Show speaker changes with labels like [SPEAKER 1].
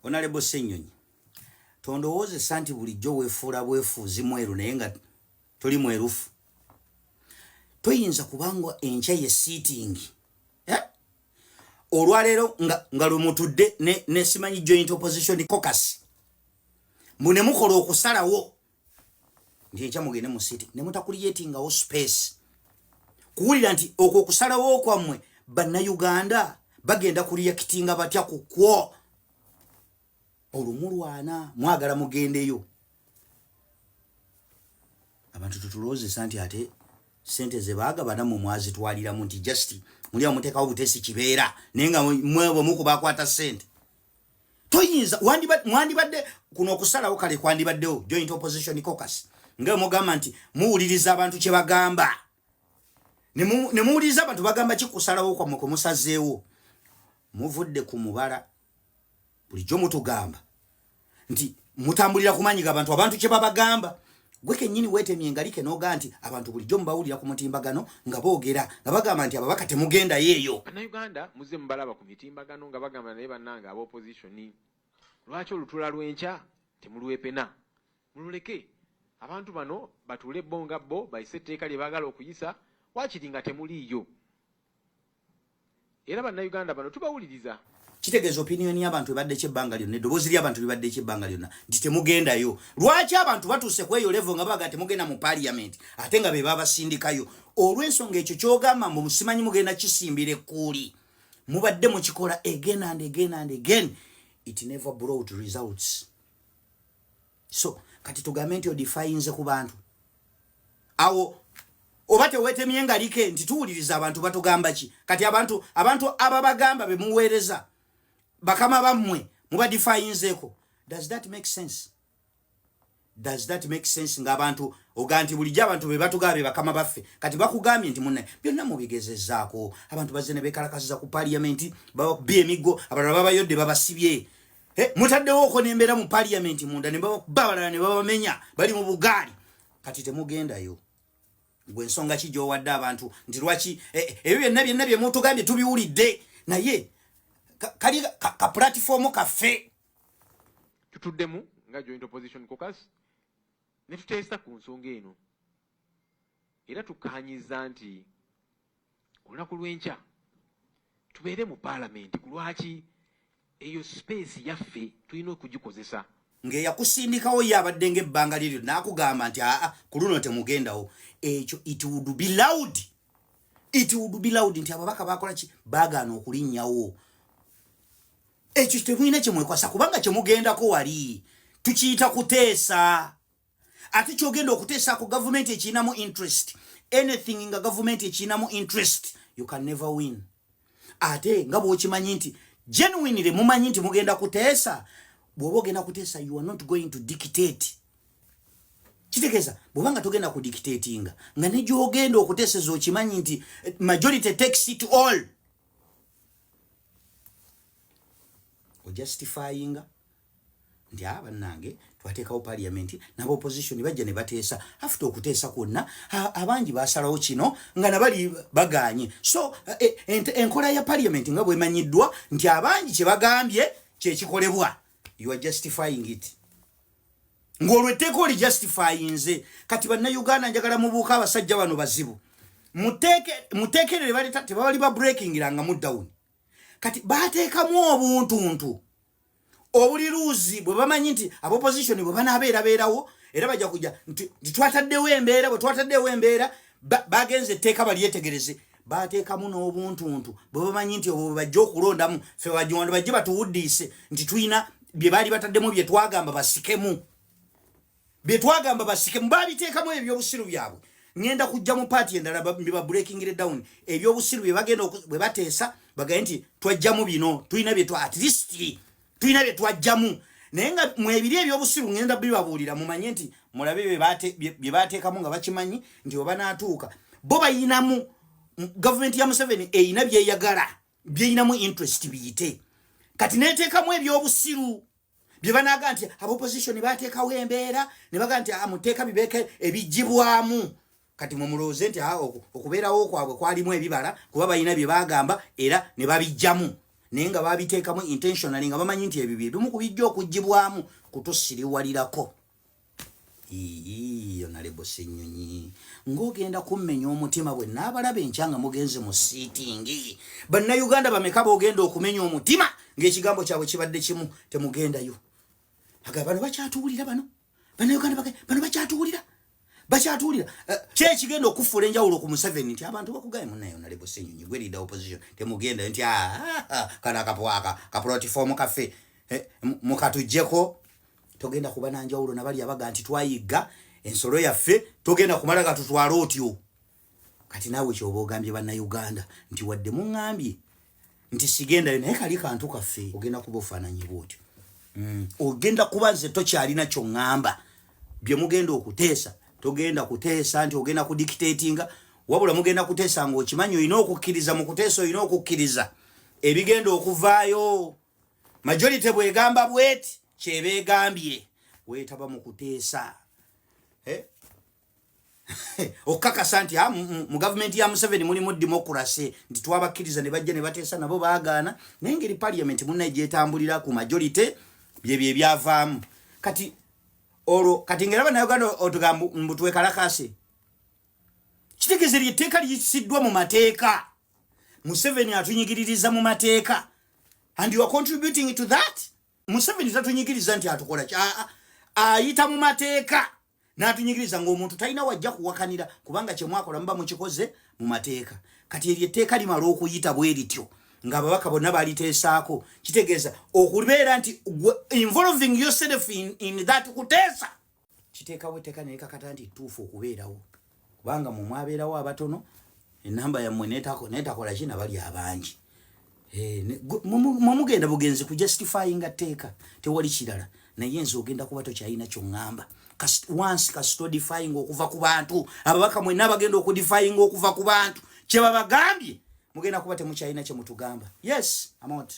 [SPEAKER 1] Honorable Ssenyonyi, tondowooze santi bulijjo weefuula bwefuuzi mweru naye nga toli mwerufu. Toyinza kubanga enkya ye sitting. Olwaleero nga lumutudde ne simanyi joint opposition caucus. Mune mukola okusalawo. Nti enkya mugende mu sitting. Ne mutakuliyetingawo space. Kuwulira nti okwo okusalawo kwammwe bannayuganda bagenda kureactinga batya ku kwo. Olumulwana mwagala mugendeyo. Abantu tutulooze santi ate sente Zebagaba mu mwazitwalira mu nti just muli amutekawo butesi kibeera nenga mwebo mukubakwata sente. Toyinza mwandibadde kuno okusalawo kale kwandibaddewo joint opposition caucus nga mugamba nti muwuliriza abantu kye bagamba ne muwuliriza abantu bagamba kikusalawo kwa muko musazeewo muvudde ku mubala bulijjo mutugamba nti mutambulira kumanyiga abantu kye babagamba. Gwe kennyini weetemye engalike n'oga nti abantu bulijjo mbawulira ku mutimbagano nga boogera nga bagamba nti ababaka temugenda yeeyo.
[SPEAKER 2] Bannayuganda muze mubalaba ku mitimbagano nga bagamba naye bannanga ab'opposition. Lwaki olutula lw'enkya temulwepena? Mululeke abantu bano batuule bo nga bo bayise etteeka lye baagala okuyisa waakiri nga temuliiyo. Era bannayuganda bano tubawuliriza.
[SPEAKER 1] Kitegeeza opinion y'abantu ebadde kyebbanga lyonna eddoboozi ly'abantu libadde kyebbanga lyonna nti temugendayo. Lwaki abantu batuuse ku eyo level nga baga temugenda mu parliament ate nga be babasindikayo? Olw'ensonga ekyo ky'ogamba mu musimanyi mugenda kisimbire kuuli mubadde mukikola again and again and again, it never brought results. So kati tugambe nti odifayinze ku bantu awo oba teweetemye engalike nti tuwuliriza abantu batugamba ki? Kati abantu ababagamba be muweereza bakama bammwe mubadifayinzeeko. Does that make sense? Does that make sense? Nga abantu oganti bulijja abantu be batugabe bakama baffe kati bakugambye nti munne byonna mubigezezaako abantu bazene bekalakasiza ku parliament babakubbye emiggo abalala babayodde babasibye. Mutaddewo oko nembeera mu parliament munda ne babalala ne babamenya bali mu bugaali kati temugendayo. Gwe ensonga ki gy'owadde abantu nti lwaki ebyo byonna bye mutugambye tubiwulidde naye kali ka platform kaffe
[SPEAKER 2] tutuddemu nga joint opposition caucus ne tuteesa ku nsonga eno era tukanyiza nti olunaku lw'enkya tubeere mu parliament. Kulwaki eyo space yaffe tulina okugikozesa?
[SPEAKER 1] Ng'eyakusindikawo yabadde ng'ebbanga liryo n'akugamba nti ku luno temugendawo. Ekyo it would be loud. It would be loud nti ababaka bakola ki? Baagaana okulinnyawo. Ekyo temulina kye mwekwasa kubanga kye mugendako wali tukiyita kuteesa. Ate kyogenda okuteesa ku government ekinamu interest. Anything nga government ekinamu interest you can never win. Ate nga bw'okimanyi nti genuinely mumanyi nti mugenda kuteesa. Bw'oba ogenda kuteesa you are not going to dictate. Kitegeeza bw'obanga togenda ku dictatinga nga ne gy'ogenda okuteeseza okimanyi nti majority takes it all. Justifying nti bannange twateekawo parliament nabo opposition bajja ne bateesa after okuteesa kwonna abangi basalawo kino nga nabali baganye. So enkola ya parliament nga bwemanyiddwa nti abangi kye bagambye kye kikolebwa. You are justifying it. Ng'olwetteeka oli justifyinze kati bannayuganda njagala mubuuka abasajja bano bazibu muteekerere baleta tebabali ba breakingiranga mu down. Kati bateekamu obuntuntu obuliruuzi bwe bamanyi nti abopposition bwe banaabeerabeerawo era bajja kujja nti twataddewo embeera bwe twataddewo embeera bagenze etteeka balyetegereze. Bateekamu n'obuntuntu bwe bamanyi nti obwo bajja okulondamu ffe wajiwando bajje batuwuddiise nti tulina bye baali bataddemu bye twagamba basikemu. Bye twagamba basikemu babiteekamu ebyobusiru byabwe. Ngenda kujja mu party endala ba breaking it down ebyobusiru bye bagenda bwe bateesa bagaye nti twajjamu bino tulina bye at least tulina bye twajjamu naye nga mwebiri ebyobusiru ngenda bibabuulira mumanye nti mulabe bye bateekamu nga bakimanyi nti oba naatuuka bo bayinamu government ya Museveni eyina byeyagala byeyinamu interest biyite kati neteekamu ebyobusiru bye banaga nti abopposition bateekawo embeera ne baga nti amuteeka bibeeke ebijjibwamu. Kati mumuloze nti okubeerawo kwabwe kwalimu ebibala kuba bayina bye bagamba era ne babijjamu nenga babiteekamu intentionally nga bamanyi nti ebibiri bimu kubijja okugibwamu kutusiriwalirako. Honorable Ssenyonyi ng'ogenda kummenya omutima bwe n'abalaba enkyanga mugenze mu siitingi. Bannayuganda bameka boogenda okumenya omutima ng'ekigambo kyabwe kibadde kimu temugendayo. Bano bakyatuwulira bano. Bannayuganda bano bakyatuwulira. Kye kigenda okufuula enjawulo ku Museveni nti abantu bakugaye munnaye Honorable Ssenyonyi gwe leader opposition temugenda nti kana kapwaka ka platform kaffe mukatujjeko. Togenda kuba na njawulo nabali abaga nti twayiga ensolo yaffe togenda kumala gatutwala otyo. Kati naawe kyoba ogambye bannayuganda nti wadde muŋŋambye nti sigenda naye kali kantu kaffe ogenda kuba ofaananyi bw'otyo. Ogenda kuba nze tokyalina ky'oŋŋamba bye mugenda okuteesa. Togenda kuteesa nti ogenda kudictatinga wabula mugenda kuteesa ng'okimanyi olina okukkiriza mu kuteesa olina okukkiriza ebigenda okuvaayo. Majority bw'egamba bweti kyebegambye weetaba mu kuteesa. Okakasa nti mu gavumenti ya Museveni mulimu democracy nti twabakkiriza ne bajja ne bateesa nabo baagaana naye ngeri parliament munnaye gyetambulira ku majority bye byavaamu. Kati ngera bannayuganda otugamba mbutwekalakase kitegeeza etteeka liyisiddwa mu mateeka. Museveni atunyigiririza mu mateeka and you are contributing to that. Museveni tatunyigiriza nti atukola ayita mu mateeka n'atunyigiriza ng'omuntu talina wajja kuwakanira kubanga kye mwakola muba mukikoze mu mateeka. Kati eryo etteeka limala okuyita bwe lityo ng'ababaka bonna baliteesaako kitegeeza okubeera nti involving yourself in that kuteesa kiteekawo etteeka naye kakata nti tuufu okubeerawo kubanga mu mwabeerawo abatono enamba yammwe neetakola kina bali abangi. Mugenda bugenzi ku justifying atteeka tewali kirala naye nze ogenda kuba tokyalina ky'oŋŋamba. Once custodifying okuva ku bantu ababaka mwenna abagenda okudifying okuva ku bantu kye babagambye mugenda kuba temukyalina kye mutugamba. Yes, I'm out.